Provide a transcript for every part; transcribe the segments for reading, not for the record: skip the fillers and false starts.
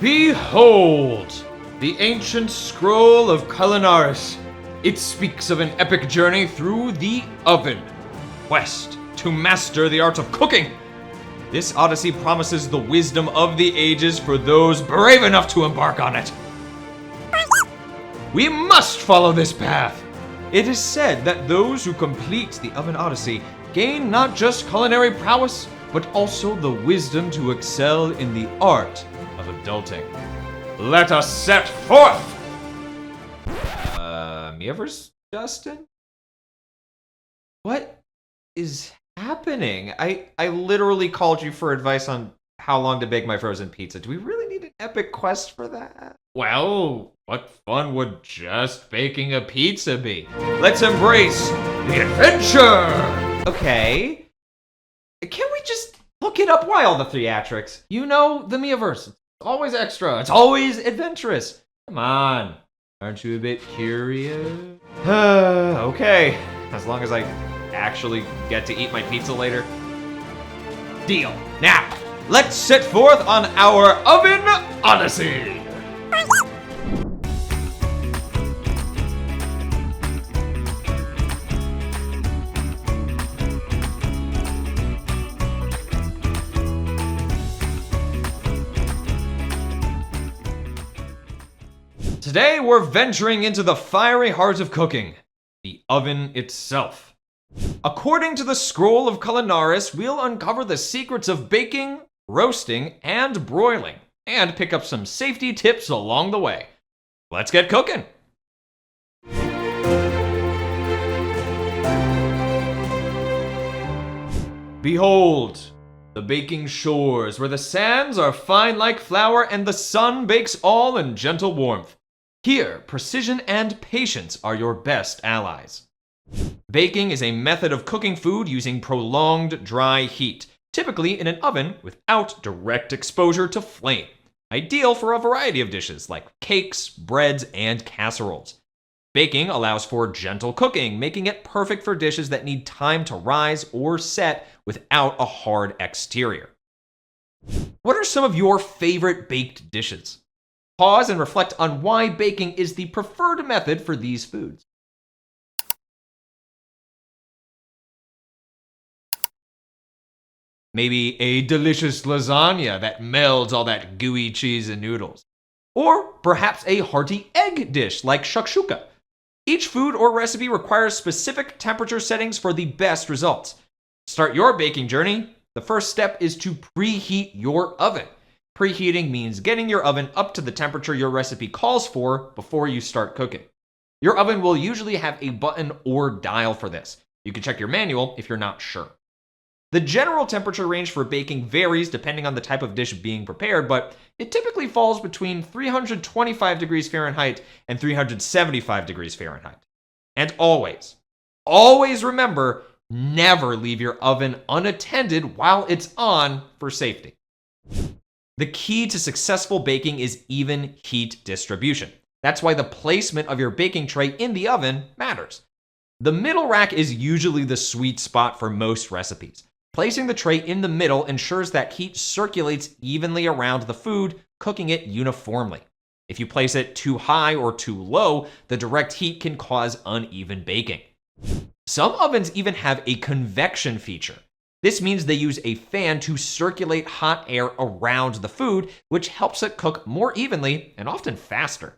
Behold, the ancient scroll of Culinaris. It speaks of an epic journey through the oven. Quest to master the art of cooking. This Odyssey promises the wisdom of the ages for those brave enough to embark on it. We must follow this path. It is said that those who complete the Oven Odyssey gain not just culinary prowess, but also the wisdom to excel in the art of adulting. Let us set forth! Mia versus Justin? What is happening? I literally called you for advice on how long to bake my frozen pizza. Do we really need an epic quest for that? Well, what fun would just baking a pizza be? Let's embrace the adventure! Okay. Can we just look it up? Why all the theatrics? You know, the Miaverse. It's always extra. It's always adventurous. Come on. Aren't you a bit curious? Okay. As long as I actually get to eat my pizza later. Deal. Now, let's set forth on our Oven Odyssey! Today we're venturing into the fiery heart of cooking, the oven itself. According to the Scroll of Culinaris, we'll uncover the secrets of baking, roasting, and broiling, and pick up some safety tips along the way. Let's get cooking! Behold, the baking shores, where the sands are fine like flour and the sun bakes all in gentle warmth. Here, precision and patience are your best allies. Baking is a method of cooking food using prolonged dry heat, typically in an oven without direct exposure to flame. Ideal for a variety of dishes like cakes, breads, and casseroles. Baking allows for gentle cooking, making it perfect for dishes that need time to rise or set without a hard exterior. What are some of your favorite baked dishes? Pause and reflect on why baking is the preferred method for these foods. Maybe a delicious lasagna that melds all that gooey cheese and noodles. Or perhaps a hearty egg dish like shakshuka. Each food or recipe requires specific temperature settings for the best results. To start your baking journey, the first step is to preheat your oven. Preheating means getting your oven up to the temperature your recipe calls for before you start cooking. Your oven will usually have a button or dial for this. You can check your manual if you're not sure. The general temperature range for baking varies depending on the type of dish being prepared, but it typically falls between 325 degrees Fahrenheit and 375 degrees Fahrenheit. And always remember, never leave your oven unattended while it's on for safety. The key to successful baking is even heat distribution. That's why the placement of your baking tray in the oven matters. The middle rack is usually the sweet spot for most recipes. Placing the tray in the middle ensures that heat circulates evenly around the food, cooking it uniformly. If you place it too high or too low, the direct heat can cause uneven baking. Some ovens even have a convection feature. This means they use a fan to circulate hot air around the food, which helps it cook more evenly and often faster.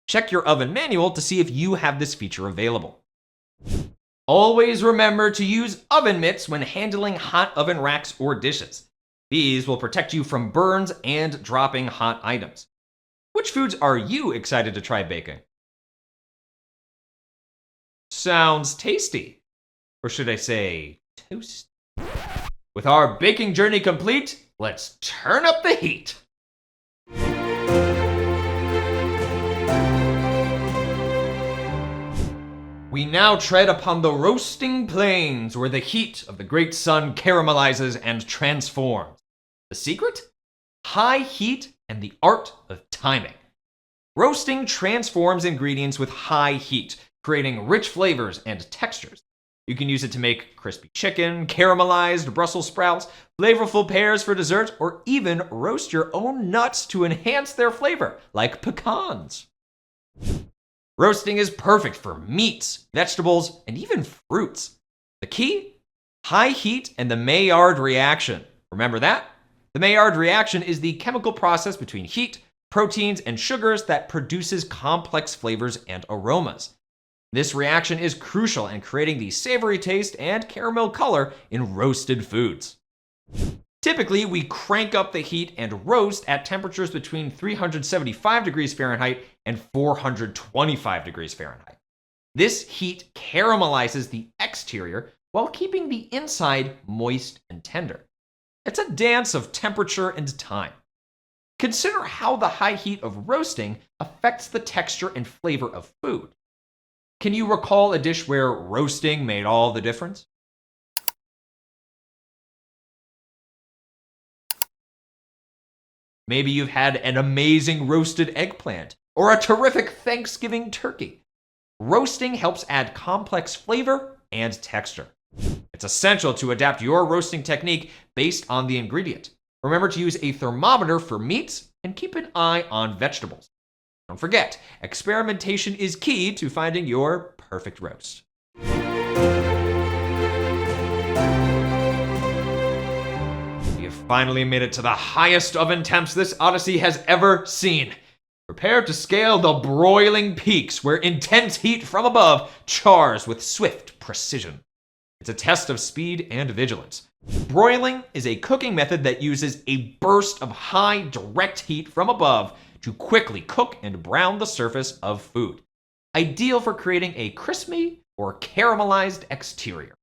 Check your oven manual to see if you have this feature available. Always remember to use oven mitts when handling hot oven racks or dishes. These will protect you from burns and dropping hot items. Which foods are you excited to try baking? Sounds tasty. Or should I say, toasty? With our baking journey complete, let's turn up the heat. We now tread upon the roasting plains where the heat of the great sun caramelizes and transforms. The secret? High heat and the art of timing. Roasting transforms ingredients with high heat, creating rich flavors and textures. You can use it to make crispy chicken, caramelized Brussels sprouts, flavorful pears for dessert, or even roast your own nuts to enhance their flavor, like pecans. Roasting is perfect for meats, vegetables, and even fruits. The key? High heat and the Maillard reaction. Remember that? The Maillard reaction is the chemical process between heat, proteins, and sugars that produces complex flavors and aromas. This reaction is crucial in creating the savory taste and caramel color in roasted foods. Typically, we crank up the heat and roast at temperatures between 375 degrees Fahrenheit and 425 degrees Fahrenheit. This heat caramelizes the exterior while keeping the inside moist and tender. It's a dance of temperature and time. Consider how the high heat of roasting affects the texture and flavor of food. Can you recall a dish where roasting made all the difference? Maybe you've had an amazing roasted eggplant or a terrific Thanksgiving turkey. Roasting helps add complex flavor and texture. It's essential to adapt your roasting technique based on the ingredient. Remember to use a thermometer for meats and keep an eye on vegetables. Don't forget, experimentation is key to finding your perfect roast. You've finally made it to the highest oven temps this Odyssey has ever seen. Prepare to scale the broiling peaks where intense heat from above chars with swift precision. It's a test of speed and vigilance. Broiling is a cooking method that uses a burst of high direct heat from above to quickly cook and brown the surface of food. Ideal for creating a crispy or caramelized exterior.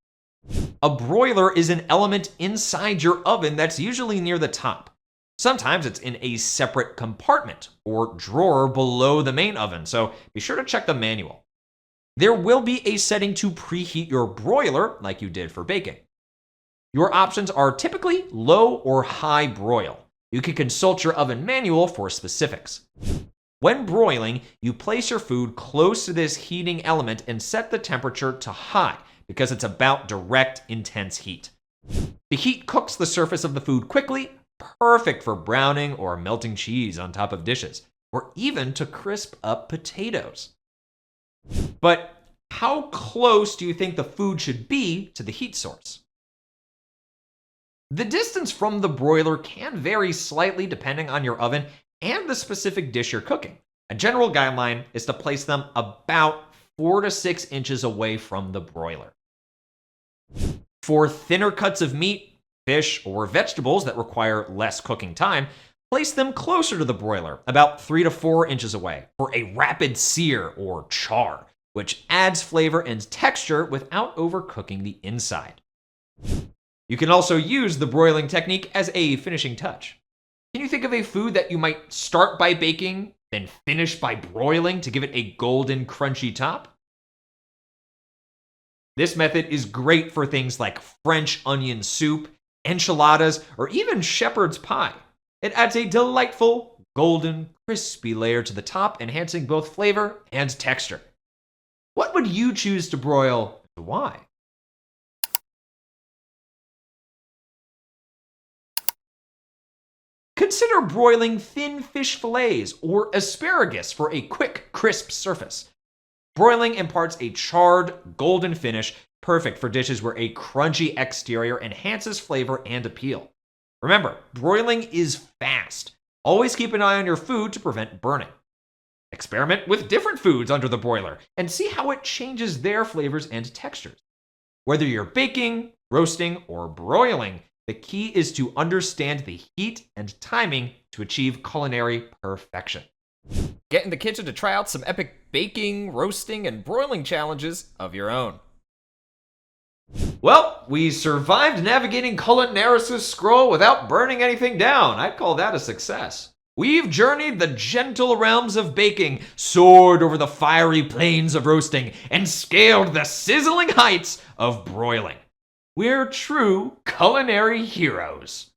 A broiler is an element inside your oven that's usually near the top. Sometimes it's in a separate compartment or drawer below the main oven, so be sure to check the manual. There will be a setting to preheat your broiler like you did for baking. Your options are typically low or high broil. You can consult your oven manual for specifics. When broiling, you place your food close to this heating element and set the temperature to high because it's about direct, intense heat. The heat cooks the surface of the food quickly, perfect for browning or melting cheese on top of dishes, or even to crisp up potatoes. But how close do you think the food should be to the heat source? The distance from the broiler can vary slightly depending on your oven and the specific dish you're cooking. A general guideline is to place them about 4 to 6 inches away from the broiler. For thinner cuts of meat, fish, or vegetables that require less cooking time, place them closer to the broiler, about 3 to 4 inches away, for a rapid sear or char, which adds flavor and texture without overcooking the inside. You can also use the broiling technique as a finishing touch. Can you think of a food that you might start by baking, then finish by broiling to give it a golden, crunchy top? This method is great for things like French onion soup, enchiladas, or even shepherd's pie. It adds a delightful, golden, crispy layer to the top, enhancing both flavor and texture. What would you choose to broil and why? Consider broiling thin fish fillets or asparagus for a quick, crisp surface. Broiling imparts a charred, golden finish, perfect for dishes where a crunchy exterior enhances flavor and appeal. Remember, broiling is fast. Always keep an eye on your food to prevent burning. Experiment with different foods under the broiler and see how it changes their flavors and textures. Whether you're baking, roasting, or broiling, the key is to understand the heat and timing to achieve culinary perfection. Get in the kitchen to try out some epic baking, roasting, and broiling challenges of your own. Well, we survived navigating Culinaris' scroll without burning anything down. I'd call that a success. We've journeyed the gentle realms of baking, soared over the fiery plains of roasting, and scaled the sizzling heights of broiling. We're true culinary heroes.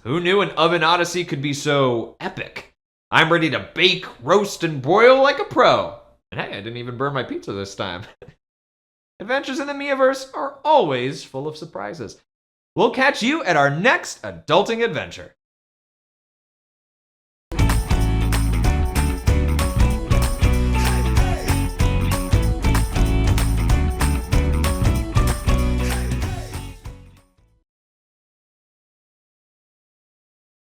Who knew an oven odyssey could be so epic? I'm ready to bake, roast, and broil like a pro. And hey, I didn't even burn my pizza this time. Adventures in the Miaverse are always full of surprises. We'll catch you at our next adulting adventure.